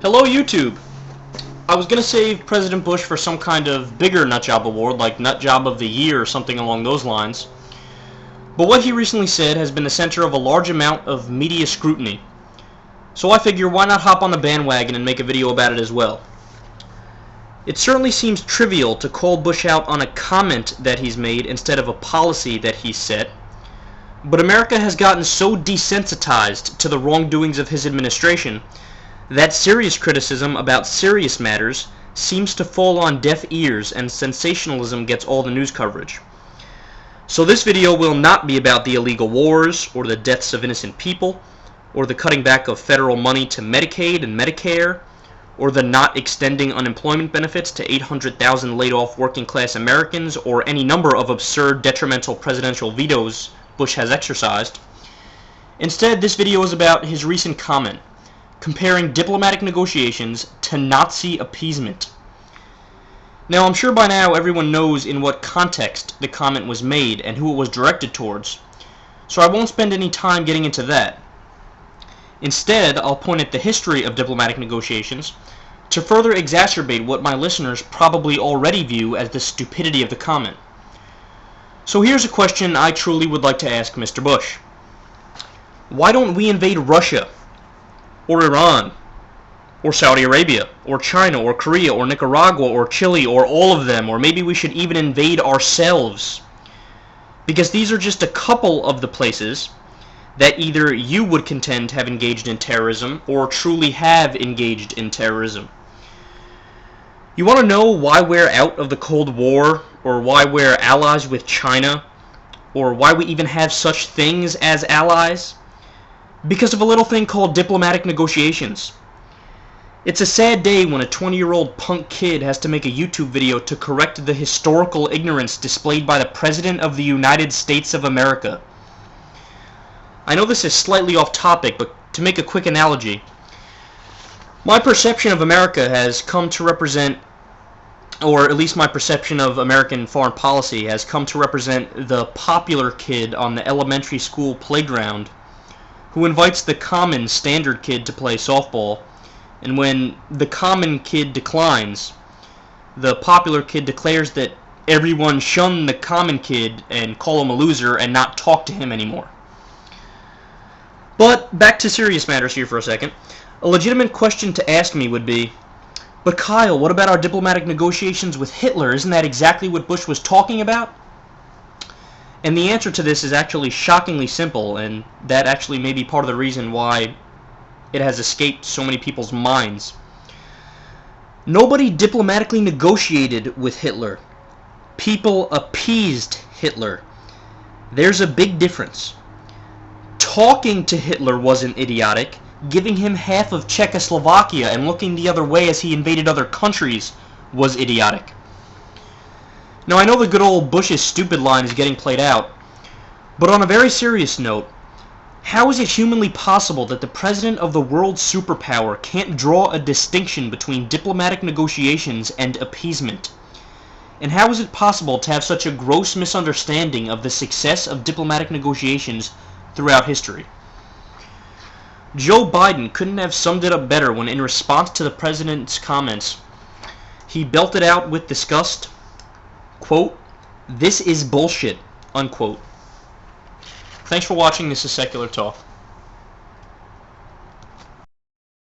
Hello YouTube! I was going to save President Bush for some kind of bigger nutjob award, like Nutjob of the Year or something along those lines. But what he recently said has been the center of a large amount of media scrutiny. So I figure, why not hop on the bandwagon and make a video about it as well. It certainly seems trivial to call Bush out on a comment that he's made instead of a policy that he's set. But America has gotten so desensitized to the wrongdoings of his administration that serious criticism about serious matters seems to fall on deaf ears, and sensationalism gets all the news coverage. So this video will not be about the illegal wars, or the deaths of innocent people, or the cutting back of federal money to Medicaid and Medicare, or the not extending unemployment benefits to 800,000 laid-off working-class Americans, or any number of absurd, detrimental presidential vetoes Bush has exercised. Instead, this video is about his recent comment, comparing diplomatic negotiations to Nazi appeasement. Now, I'm sure by now everyone knows in what context the comment was made and who it was directed towards, so I won't spend any time getting into that. Instead, I'll point at the history of diplomatic negotiations to further exacerbate what my listeners probably already view as the stupidity of the comment. So here's a question I truly would like to ask Mr. Bush. Why don't we invade Russia, or Iran, or Saudi Arabia, or China, or Korea, or Nicaragua, or Chile, or all of them, or maybe we should even invade ourselves? Because these are just a couple of the places that either you would contend have engaged in terrorism, or truly have engaged in terrorism. You want to know why we're out of the Cold War, or why we're allies with China, or why we even have such things as allies? Because of a little thing called diplomatic negotiations. It's a sad day when a 20-year-old punk kid has to make a YouTube video to correct the historical ignorance displayed by the President of the United States of America. I know this is slightly off topic, but to make a quick analogy, my perception of America has come to represent, or at least my perception of American foreign policy has come to represent the popular kid on the elementary school playground who invites the common standard kid to play softball, and when the common kid declines, the popular kid declares that everyone shun the common kid and call him a loser and not talk to him anymore. But back to serious matters here for a second. A legitimate question to ask me would be, but Kyle, what about our diplomatic negotiations with Hitler? Isn't that exactly what Bush was talking about? And the answer to this is actually shockingly simple, and that actually may be part of the reason why it has escaped so many people's minds. Nobody diplomatically negotiated with Hitler. People appeased Hitler. There's a big difference. Talking to Hitler wasn't idiotic. Giving him half of Czechoslovakia and looking the other way as he invaded other countries was idiotic. Now, I know the good old Bush's stupid line is getting played out, but on a very serious note, how is it humanly possible that the president of the world superpower can't draw a distinction between diplomatic negotiations and appeasement? And how is it possible to have such a gross misunderstanding of the success of diplomatic negotiations throughout history? Joe Biden couldn't have summed it up better when, in response to the president's comments, he belted out with disgust, quote, "This is bullshit," unquote. Thanks for watching. This is Secular Talk.